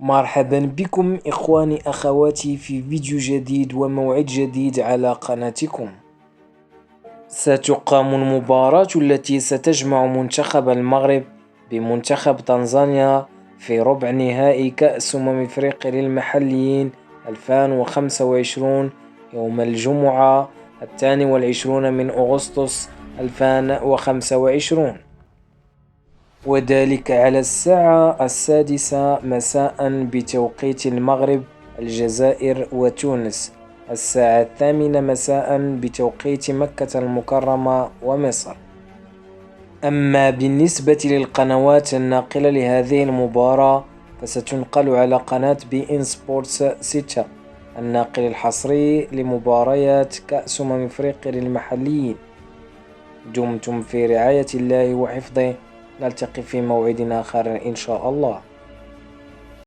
مرحبا بكم إخواني أخواتي في فيديو جديد وموعد جديد على قناتكم. ستقام المباراة التي ستجمع منتخب المغرب بمنتخب تنزانيا في ربع نهائي كأس إفريقيا للمحليين 2025 يوم الجمعة 22 من أغسطس 2025، وذلك على الساعة 6 مساء بتوقيت المغرب، الجزائر وتونس، الساعة 8 مساء بتوقيت مكة المكرمة ومصر. أما بالنسبة للقنوات الناقلة لهذه المباراة فستنقل على قناة بي إن سبورتس 6، الناقل الحصري لمباريات كأس إفريقيا للمحليين. دمتم في رعاية الله وحفظه، نلتقي في موعد آخر إن شاء الله.